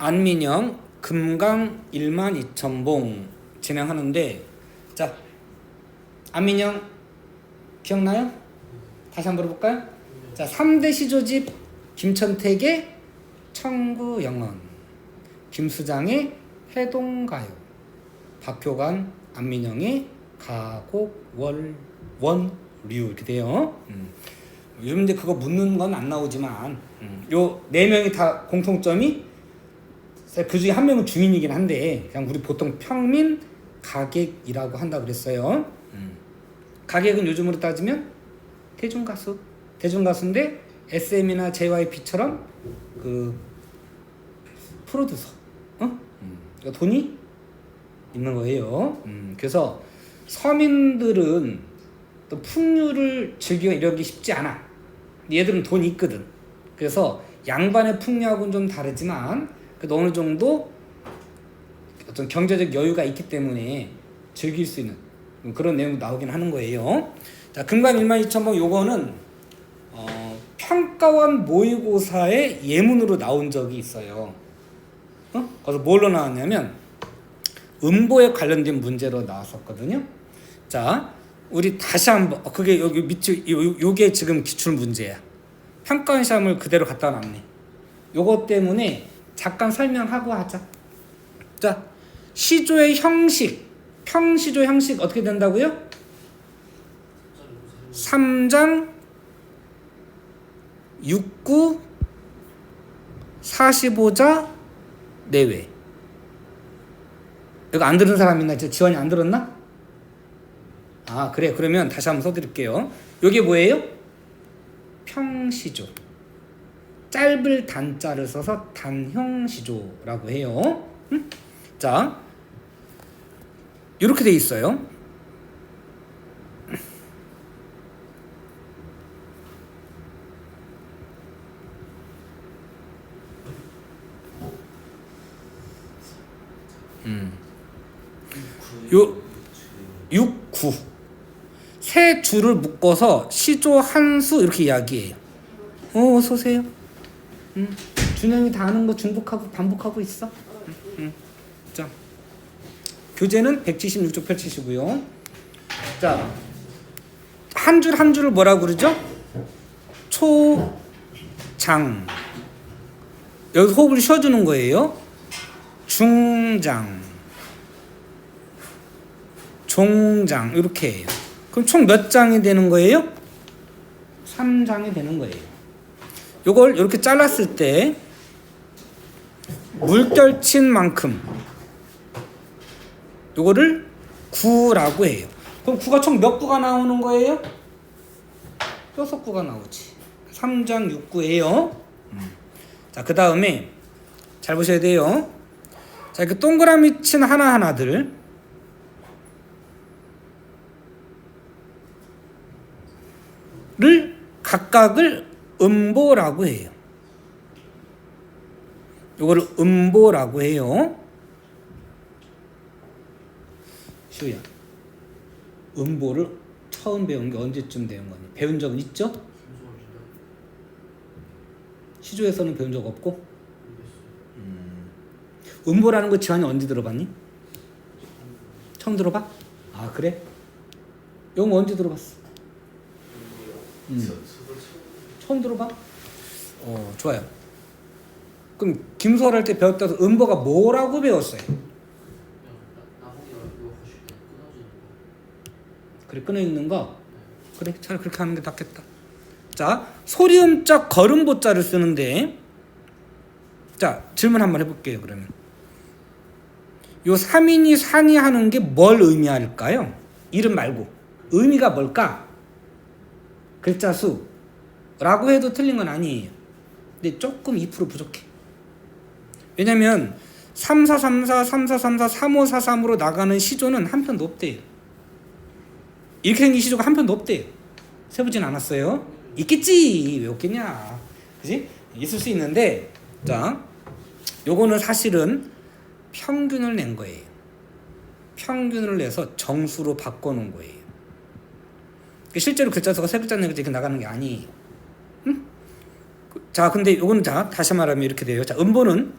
안민영 금강 12,000봉 진행하는데, 자, 안민영 기억나요? 다시 한번 물어볼까요? 자, 3대 시조집 김천택의 청구영원, 김수장의 해동가요, 박효관, 안민영의 가곡원류 이렇게 돼요. 요즘 이제 그거 묻는 건 안 나오지만 요 네 명이 다 공통점이 그 중에 한 명은 중인이긴 한데 그냥 우리 보통 평민 가객이라고 한다 그랬어요. 가객은 요즘으로 따지면 대중가수인데 SM이나 JYP처럼 그 프로듀서, 그러니까 돈이 있는 거예요. 그래서 서민들은 또 풍류를 즐기고 이러기 쉽지 않아. 얘들은 돈이 있거든. 그래서 양반의 풍류하고는 좀 다르지만 그래도 어느 정도 어떤 경제적 여유가 있기 때문에 즐길 수 있는 그런 내용이 나오긴 하는 거예요. 자, 금강 12,000봉 요거는 평가원 모의고사의 예문으로 나온 적이 있어요. 거기서 뭘로 나왔냐면 음보에 관련된 문제로 나왔었거든요. 자, 우리 다시 한번 그게 여기 밑에 요게 지금 기출 문제야. 평가원 시험을 그대로 갖다 놨네. 요거 때문에 잠깐 설명하고 하자. 자, 시조의 형식, 평시조 형식 어떻게 된다고요? 3장 6구 45자 내외. 이거 안 들은 사람 있나? 지원이 안 들었나? 아, 그래. 그러면 다시 한번 써드릴게요. 이게 뭐예요? 평시조. 짧을 단자를 써서 단형시조라고 해요. 자, 이렇게 돼 있어요. 요 6, 9 세 줄을 묶어서 시조 한 수 이렇게 이야기해요. 어서 오세요. 준영이 다 아는 거 중복하고 반복하고 있어. 자, 교재는 176쪽 펼치시고요. 자, 한 줄 한 줄을 뭐라고 그러죠? 초장. 여기서 호흡을 쉬어주는 거예요. 중장, 종장 이렇게 해요. 그럼 총 몇 장이 되는 거예요? 3장이 되는 거예요. 요걸 이렇게 잘랐을 때 물결친 만큼 요거를 9라고 해요. 그럼 9가 총 몇 구가 나오는 거예요? 6구가 나오지. 3장 6구예요. 자, 그 다음에 잘 보셔야 돼요. 자, 이렇게 동그라미 친 하나하나들 를 각각을 음보라고 해요. 요거를 음보라고 해요. 시우야, 음보를 처음 배운 게 언제쯤 배운 거니? 배운 적은 있죠? 시조에서는 배운 적 없고? 음보라는 거 지환이 언제 들어봤니? 처음 들어봐? 아, 그래? 이거 언제 들어봤어? 처음 들어봐? 좋아요. 그럼 김소월 할 때 배웠다서 음보가 뭐라고 배웠어요? 그래, 끊어있는 거? 그래, 차라리 그렇게 하는 게 낫겠다. 자, 소리음자 걸음보자를 쓰는데, 자, 질문 한번 해볼게요. 그러면 요 3인이 산이 하는 게 뭘 의미할까요? 이름 말고 의미가 뭘까? 글자 수라고 해도 틀린 건 아니에요. 근데 조금 2% 부족해. 왜냐면 3434, 3434, 3543으로 나가는 시조는 한 편도 없대요. 이렇게 생긴 시조가 한 편도 없대요. 세보진 않았어요. 있겠지. 왜 없겠냐. 그지? 있을 수 있는데, 자, 요거는 사실은 평균을 낸 거예요. 평균을 내서 정수로 바꿔놓은 거예요. 실제로 글자 수가 세 글자 네 글자 이렇게 나가는 게 아니에요. 자, 근데 요거는 자, 다시 말하면 이렇게 돼요. 자, 음보는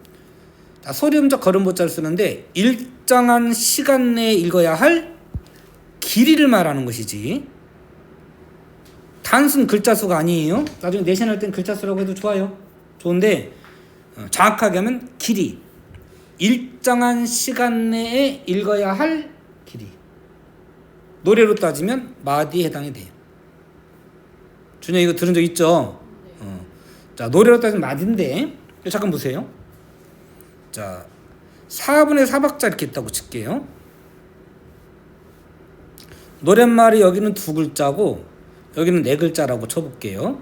자, 소리음적 걸음보자를 쓰는데 일정한 시간 내에 읽어야 할 길이를 말하는 것이지 단순 글자 수가 아니에요. 나중에 내신할 땐 글자 수라고 해도 좋아요. 좋은데 정확하게 하면 길이. 일정한 시간 내에 읽어야 할 길이. 노래로 따지면 마디에 해당이 돼요. 준영 이거 들은 적 있죠? 자, 노래로 따지면 마디인데 잠깐 보세요. 자, 4분의 4박자 이렇게 있다고 칠게요. 노랫말이 여기는 2글자고 여기는 4글자라고 쳐볼게요.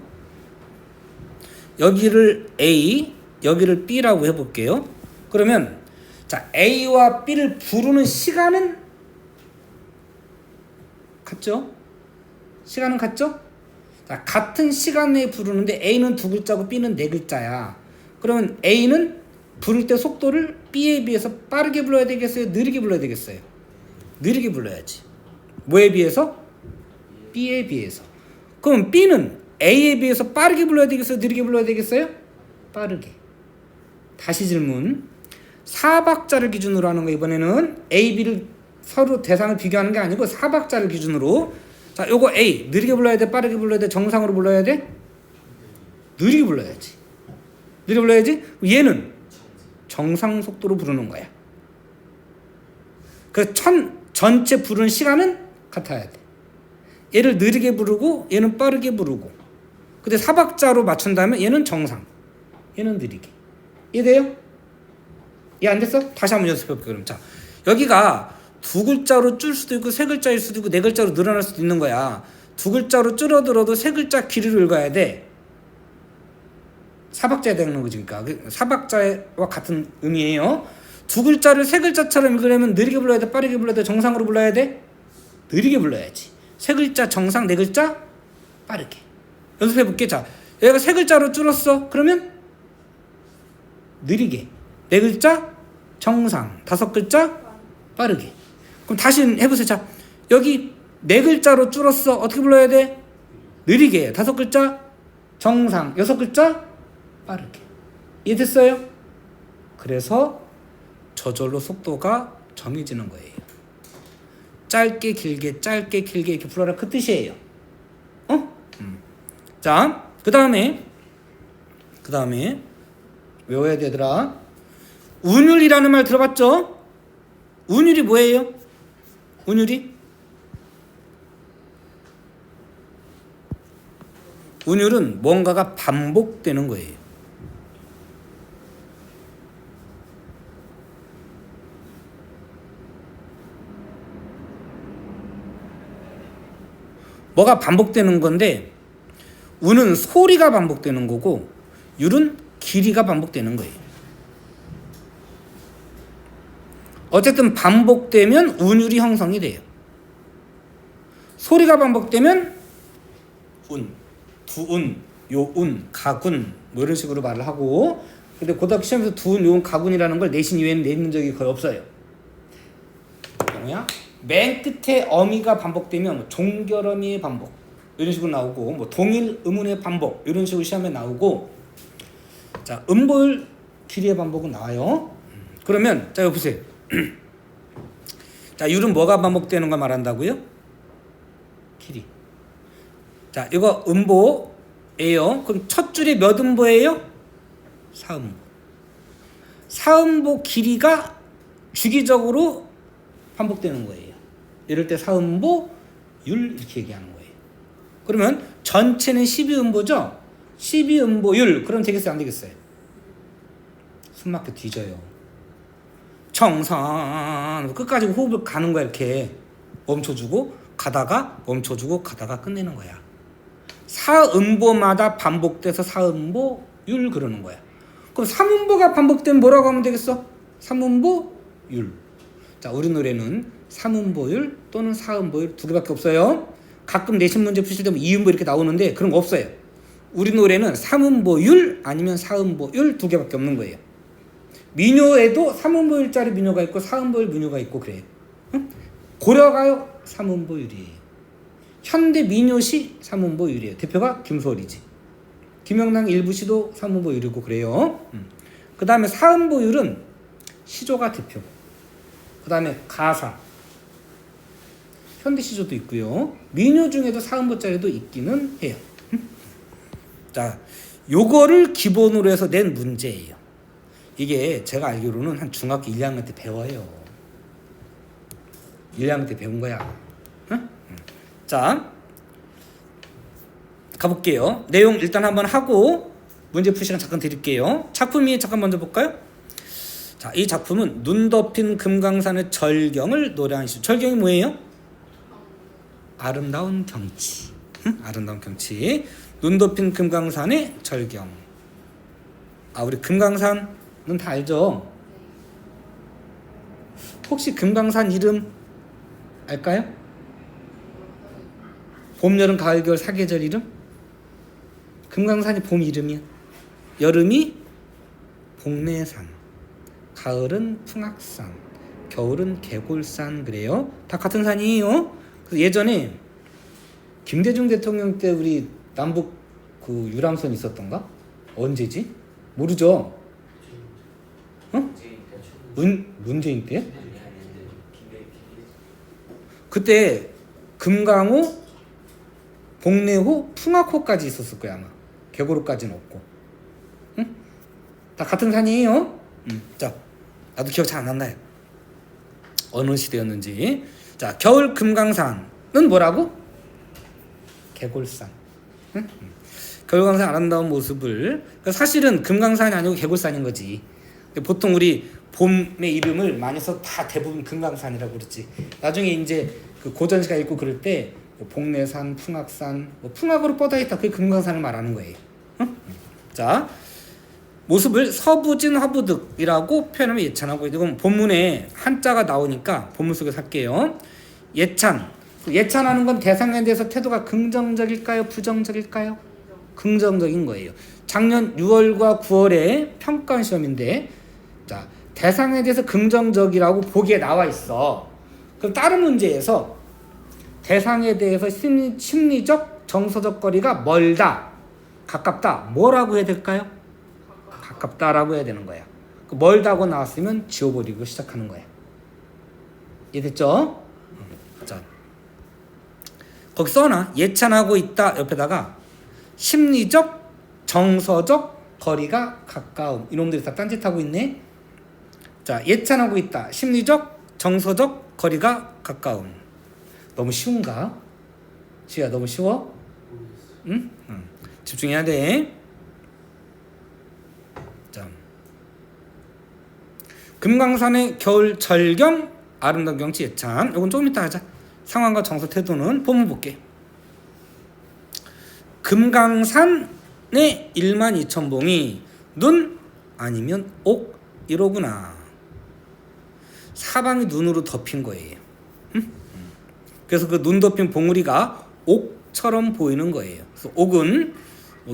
여기를 A, 여기를 B라고 해볼게요. 그러면 자, A와 B를 부르는 시간은 같죠? 시간은 같죠? 자, 같은 시간 내에 부르는데 A는 2글자고 B는 4글자야. 그러면 A는 부를 때 속도를 B에 비해서 빠르게 불러야 되겠어요? 느리게 불러야 되겠어요? 느리게 불러야지. 뭐에 비해서? B에 비해서. 그럼 B는 A에 비해서 빠르게 불러야 되겠어요? 느리게 불러야 되겠어요? 빠르게. 다시 질문. 4박자를 기준으로 하는 거 이번에는 A, B를 서로 대상을 비교하는 게 아니고 4박자를 기준으로. 자, 요거 A 느리게 불러야 돼? 빠르게 불러야 돼? 정상으로 불러야 돼? 느리게 불러야지. 느리게 불러야지? 얘는 정상 속도로 부르는 거야. 그래서 전체 부르는 시간은 같아야 돼. 얘를 느리게 부르고 얘는 빠르게 부르고. 근데 4박자로 맞춘다면 얘는 정상, 얘는 느리게. 이해돼요? 이해 안 됐어? 다시 한번 연습해볼게요. 그럼 자, 여기가 2글자로 줄 수도 있고 3글자일 수도 있고 4글자로 늘어날 수도 있는 거야. 2글자로 줄어들어도 3글자 길이로 읽어야 돼. 4박자에 되는 거지. 그러니까 4박자와 같은 의미예요. 2글자를 3글자처럼 읽으려면 느리게 불러야 돼? 빠르게 불러야 돼? 정상으로 불러야 돼? 느리게 불러야지. 3글자 정상, 4글자 빠르게. 연습해볼게. 자, 얘가 3글자로 줄었어. 그러면 느리게. 4글자 정상, 5글자 빠르게. 그럼 다시 해보세요. 자, 여기 4글자로 줄었어. 어떻게 불러야 돼? 느리게. 5글자 정상, 6글자 빠르게. 이해됐어요? 그래서 저절로 속도가 정해지는 거예요. 짧게 길게 짧게 길게 이렇게 불러라, 그 뜻이에요. 자, 그 다음에 외워야 되더라. 운율이라는 말 들어봤죠? 운율이 뭐예요? 운율은 뭔가가 반복되는 거예요. 뭐가 반복되는 건데, 운은 소리가 반복되는 거고 율은 길이가 반복되는 거예요. 어쨌든 반복되면 운율이 형성이 돼요. 소리가 반복되면 운, 두운, 요운, 가군 뭐 이런 식으로 말을 하고, 근데 고등학교 시험에서 두운, 요운, 가군이라는 걸 내신 이외에는 내는 적이 거의 없어요. 뭐야? 맨 끝에 어미가 반복되면 뭐 종결어미의 반복 이런 식으로 나오고, 뭐 동일 의문의 반복 이런 식으로 시험에 나오고, 자, 음보율 길이의 반복은 나와요. 그러면 자, 여기 보세요. 자, 율은 뭐가 반복되는 걸 말한다고요? 길이. 자, 이거 음보예요. 그럼 첫 줄이 몇 음보예요? 4음보. 4음보 길이가 주기적으로 반복되는 거예요. 이럴 때 4음보 율 이렇게 얘기하는 거예요. 그러면 전체는 12음보죠? 12음보 율. 그럼 되겠어요? 안 되겠어요? 숨막혀 뒤져요. 정상 끝까지 호흡을 가는 거야. 이렇게 멈춰주고 가다가 멈춰주고 가다가 끝내는 거야. 4음보마다 반복돼서 4음보 율 그러는 거야. 그럼 3음보가 반복되면 뭐라고 하면 되겠어? 3음보 율. 자, 우리 노래는 3음보율 또는 4음보율 두 개밖에 없어요. 가끔 내신 문제 푸실 때 2음보 이렇게 나오는데 그런 거 없어요. 우리 노래는 3음보율 아니면 4음보율 두 개밖에 없는 거예요. 민요에도 3음보율짜리 민요가 있고 4음보율 민요가 있고 그래요. 응? 고려가요 3음보율이에요. 현대 민요시 3음보율이에요. 대표가 김소월이지. 김영랑 일부시도 3음보율이고 그래요. 그 다음에 4음보율은 시조가 대표고, 그 다음에 가사, 현대시조도 있고요. 민요 중에도 사음보자리도 있기는 해요. 자, 요거를 기본으로 해서 낸 문제예요. 이게 제가 알기로는 한 중학교 1, 2학년 때 배워요. 1, 2학년 때 배운 거야. 응? 자, 가볼게요. 내용 일단 한번 하고 문제 풀 시간 잠깐 드릴게요. 작품이 잠깐 먼저 볼까요? 자, 이 작품은 눈 덮인 금강산의 절경을 노래하는 시. 절경이 뭐예요? 아름다운 경치. 아름다운 경치. 눈 덮인 금강산의 절경. 아, 우리 금강산은 다 알죠? 혹시 금강산 이름 알까요? 봄, 여름, 가을, 겨울 사계절 이름? 금강산이 봄 이름이야. 여름이 복례산, 가을은 풍악산, 겨울은 계골산. 그래요. 다 같은 산이에요. 그래서 예전에 김대중 대통령 때 우리 남북 그 유람선 있었던가? 언제지? 모르죠? 어? 문재인 때? 그때 금강호, 복례호, 풍악호까지 있었을 거야 아마. 계곡호까지는 없고. 응? 다 같은 산이에요. 자, 나도 기억 잘 안 나요. 어느 시대였는지. 자, 겨울 금강산은 뭐라고? 계골산. 응? 겨울강산 아름다운 모습을. 사실은 금강산이 아니고 계골산인 거지. 보통 우리 봄의 이름을 많이 써서 다 대부분 금강산이라고 그랬지. 나중에 이제 그 고전 시가 읽고 그럴 때 복례산, 풍악산, 뭐 풍악으로 뻗어 있다. 그게 금강산을 말하는 거예요. 응? 자, 모습을 서부진 화부득이라고 표현하면 예찬하고, 이건 본문에 한자가 나오니까 본문 속에서 할게요. 예찬. 예찬하는 건 대상에 대해서 태도가 긍정적일까요? 부정적일까요? 긍정적인 거예요. 작년 6월과 9월에 평가원 시험인데, 자, 대상에 대해서 긍정적이라고 보기에 나와 있어. 그럼 다른 문제에서 대상에 대해서 심리적, 정서적 거리가 멀다, 가깝다, 뭐라고 해야 될까요? 가깝다라고 해야 되는 거야. 멀다고 나왔으면 지워버리고 시작하는 거야. 이해됐죠? 자, 거기 써놔. 예찬하고 있다 옆에다가 심리적, 정서적 거리가 가까움. 이놈들이 다 딴짓하고 있네. 자, 예찬하고 있다. 심리적, 정서적 거리가 가까움. 너무 쉬운가? 시야 너무 쉬워? 응? 집중해야 돼. 자, 금강산의 겨울 절경, 아름다운 경치 예찬. 이건 조금 이따 하자. 상황과 정서 태도는 본문 볼게. 금강산의 12,000봉이 눈 아니면 옥 이로구나. 사방이 눈으로 덮인 거예요. 그래서 그 눈 덮인 봉우리가 옥처럼 보이는 거예요. 그래서 옥은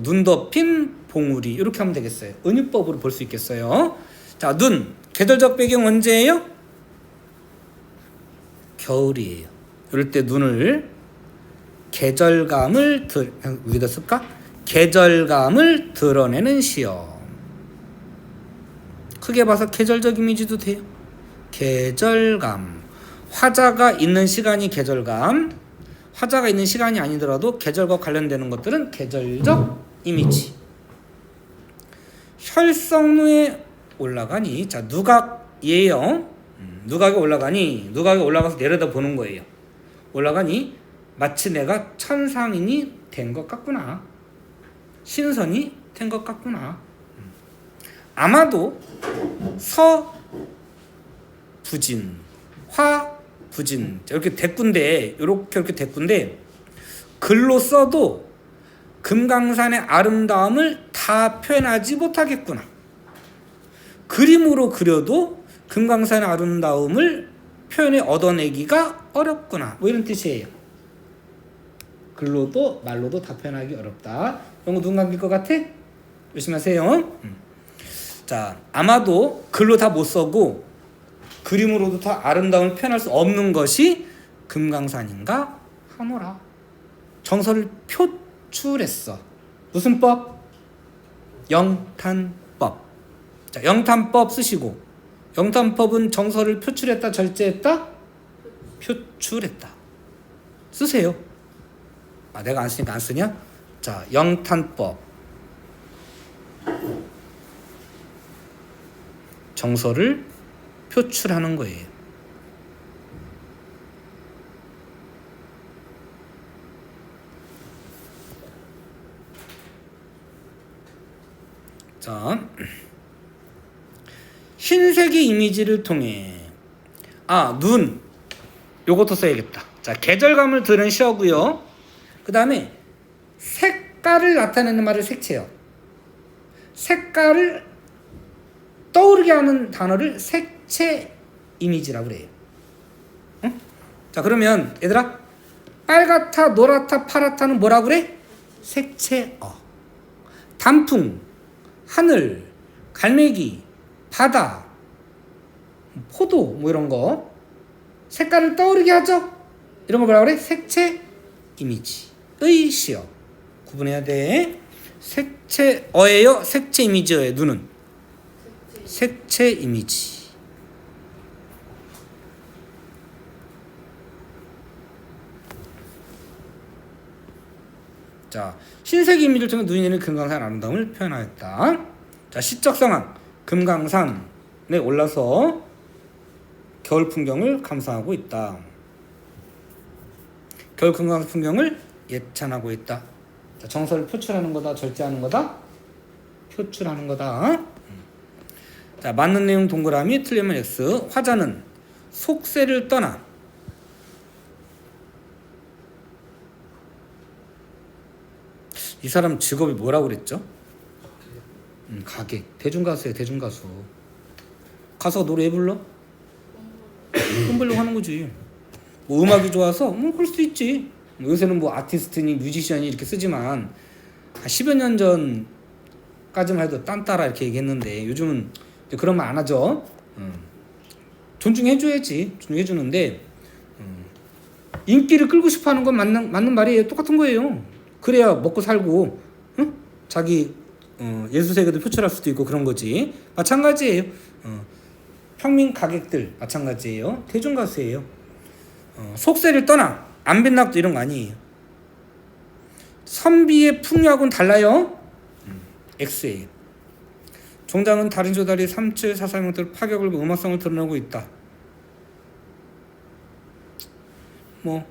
눈 덮인 봉우리 이렇게 하면 되겠어요. 은유법으로 볼 수 있겠어요. 자, 눈 계절적 배경 언제예요? 겨울이에요. 이럴 때 눈을 계절감을 여기다 쓸까? 계절감을 드러내는 시험. 크게 봐서 계절적 이미지도 돼요. 계절감. 화자가 있는 시간이 계절감. 화자가 있는 시간이 아니더라도 계절과 관련되는 것들은 계절적 이미지. 혈성루에 올라가니, 자, 누각이에요. 누각에 올라가니, 누각에 올라가서 내려다 보는 거예요. 올라가니 마치 내가 천상인이 된 것 같구나. 신선이 된 것 같구나. 아마도 서부진, 화부진 이렇게 대꾸인데, 이렇게 대꾸인데 글로 써도 금강산의 아름다움을 다 표현하지 못하겠구나. 그림으로 그려도 금강산의 아름다움을 표현에 얻어내기가 어렵구나. 뭐 이런 뜻이에요. 글로도 말로도 다 표현하기 어렵다. 이런 거 누군 감길 것 같아? 열심히 하세요. 자, 아마도 글로 다 못 써고 그림으로도 다 아름다움을 표현할 수 없는 것이 금강산인가 하노라. 정서를 표출했어. 무슨 법? 영탄법. 자, 영탄법 쓰시고 영탄법은 정서를 표출했다, 절제했다? 표출했다. 쓰세요. 내가 안 쓰니까 안 쓰냐? 자, 영탄법. 정서를 표출하는 거예요. 자, 흰색의 이미지를 통해 눈 요것도 써야겠다. 자, 계절감을 드는 시어고요. 그 다음에 색깔을 나타내는 말을 색채요. 색깔을 떠오르게 하는 단어를 색채 이미지라고 그래요. 응? 자, 그러면 얘들아, 빨갛다, 노랗다, 파랗다는 뭐라고 그래? 색채어. 단풍, 하늘, 갈매기, 바다, 포도 뭐 이런 거 색깔을 떠오르게 하죠? 이런 거 뭐라고 그래? 색채 이미지의 시어. 구분해야 돼. 색채어예요? 색채 이미지예요? 눈은? 색채 이미지. 자, 흰색 이미지를 통해 눈이 내리는 금강산 아름다움을 표현하였다. 자, 시적 상황. 금강산에 올라서 겨울 풍경을 감상하고 있다. 겨울 금강산 풍경을 예찬하고 있다. 자, 정서를 표출하는 거다, 절제하는 거다? 표출하는 거다. 자, 맞는 내용 동그라미, 틀리면 X. 화자는 속세를 떠나 이 사람 직업이 뭐라고 그랬죠? 가객. 대중가수예요. 대중가수. 가수가 노래 왜 불러? 돈 벌려고 하는 거지. 뭐 음악이 좋아서 그럴 수도 있지. 요새는 뭐 아티스트니 뮤지션이 이렇게 쓰지만 한 10여 년 전까지만 해도 딴따라 이렇게 얘기했는데 요즘은 그런 말 안 하죠. 존중해줘야지. 존중해주는데 인기를 끌고 싶어하는 건 맞는 말이에요. 똑같은 거예요. 그래야 먹고 살고 자기 예술세계도 표출할 수도 있고 그런 거지. 마찬가지예요. 평민 가객들 마찬가지예요. 대중가수예요. 속세를 떠나 안 빛나도 이런 거 아니에요. 선비의 풍요하고는 달라요. X예요. 종장은 다른 조달이 3744 형태로 파격을 음악성을 드러내고 있다. 뭐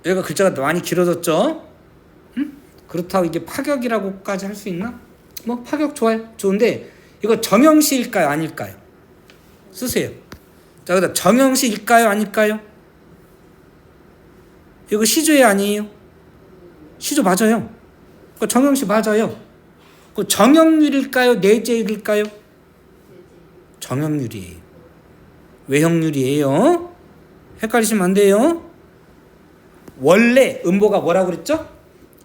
얘가 글자가 많이 길어졌죠? 그렇다고 이게 파격이라고까지 할 수 있나? 뭐 파격 좋아요. 좋은데 이거 정형시일까요? 아닐까요? 쓰세요. 자, 그다음 정형시일까요? 아닐까요? 이거 시조예 아니에요? 시조 맞아요. 그 정형시 맞아요. 그 정형률일까요? 내재일까요? 정형률이에요. 외형률이에요. 헷갈리시면 안 돼요. 원래 음보가 뭐라고 그랬죠?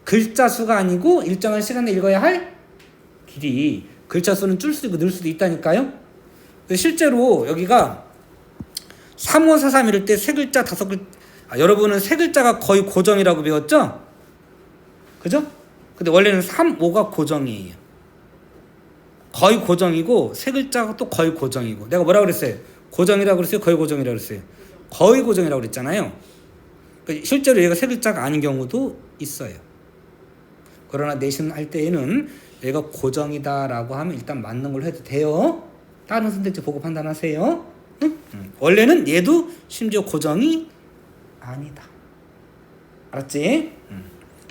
글자 수가 아니고 일정한 시간에 읽어야 할 길이. 글자 수는 줄 수도 있고 늘 수도 있다니까요. 실제로 여기가 3543 이럴 때 세 글자 다섯 글자 여러분은 세 글자가 거의 고정이라고 배웠죠? 그죠? 근데 원래는 3, 5가 고정이에요. 거의 고정이고 세 글자가 또 거의 고정이고. 내가 뭐라고 그랬어요? 고정이라고 그랬어요? 거의 고정이라고 그랬어요? 거의 고정이라고 그랬잖아요. 실제로 얘가 세 글자가 아닌 경우도 있어요. 그러나 내신 할 때에는 얘가 고정이다라고 하면 일단 맞는 걸로 해도 돼요. 다른 선택지 보고 판단하세요. 응? 원래는 얘도 심지어 고정이 아니다. 알았지?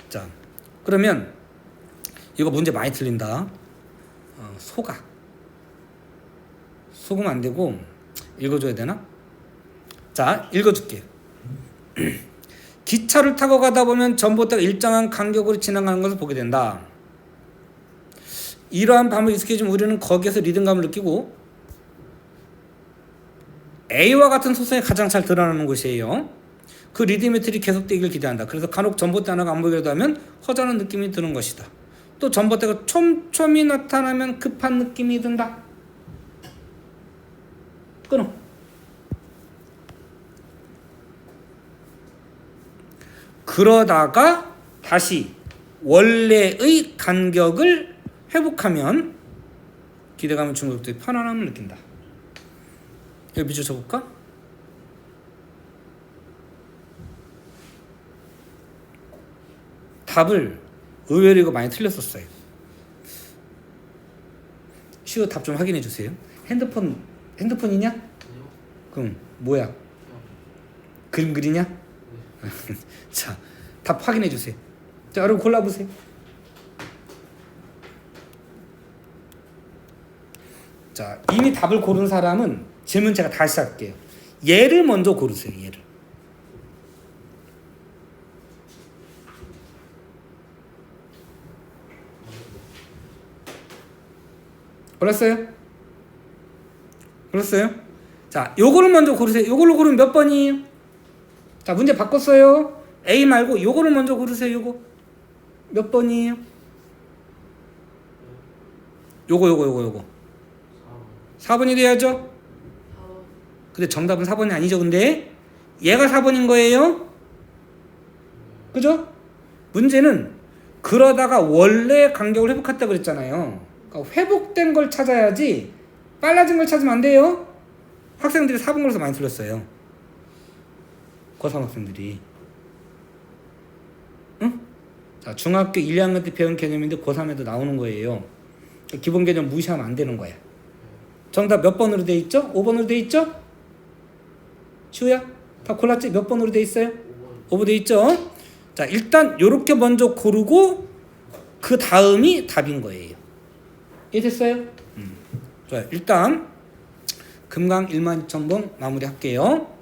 자, 그러면 이거 문제 많이 틀린다. 소가. 속으면 안 되고 읽어줘야 되나? 자, 읽어줄게요. 기차를 타고 가다 보면 전봇대가 일정한 간격으로 지나가는 것을 보게 된다. 이러한 방법에 익숙해지면 우리는 거기에서 리듬감을 느끼고 A와 같은 소성이 가장 잘 드러나는 곳이에요. 그 리듬의 틀이 계속되기를 기대한다. 그래서 간혹 전봇대 하나가 안 보이기도 하면 허전한 느낌이 드는 것이다. 또 전봇대가 촘촘히 나타나면 급한 느낌이 든다. 끊어. 그러다가 다시 원래의 간격을 회복하면 기대감을 준 것도 편안함을 느낀다. 여기 밑줄 쳐볼까? 답을 의외로 이거 많이 틀렸었어요. 시우 답 좀 확인해 주세요. 핸드폰이냐? 아니요. 그럼 뭐야? 그냥 그림 그리냐? 자, 답 확인해 주세요. 자, 여러분 골라보세요. 자, 이미 답을 고른 사람은 질문 제가 다시 할게요. 얘를 먼저 고르세요. 얘를. 골랐어요? 골랐어요? 자, 요거를 먼저 고르세요. 요걸로 고르면 몇 번이에요? 자, 문제 바꿨어요. A 말고 요거를 먼저 고르세요. 요거 몇 번이에요? 요거 4번이 돼야죠. 근데 정답은 4번이 아니죠. 근데 얘가 4번인 거예요. 그죠? 문제는 그러다가 원래 간격을 회복했다 그랬잖아요. 그러니까 회복된 걸 찾아야지 빨라진 걸 찾으면 안 돼요. 학생들이 4번 걸어서 많이 틀렸어요. 고3 학생들이. 응? 자, 중학교 1, 2학년 때 배운 개념인데 고3에도 나오는 거예요. 기본 개념 무시하면 안 되는 거야. 정답 몇 번으로 돼 있죠? 5번으로 돼 있죠? 시우야? 다 골랐지? 몇 번으로 돼 있어요? 5번 돼 있죠? 자, 일단 요렇게 먼저 고르고 그 다음이 답인 거예요. 이해됐어요? 좋아요. 일단 금강 12,000번 마무리 할게요.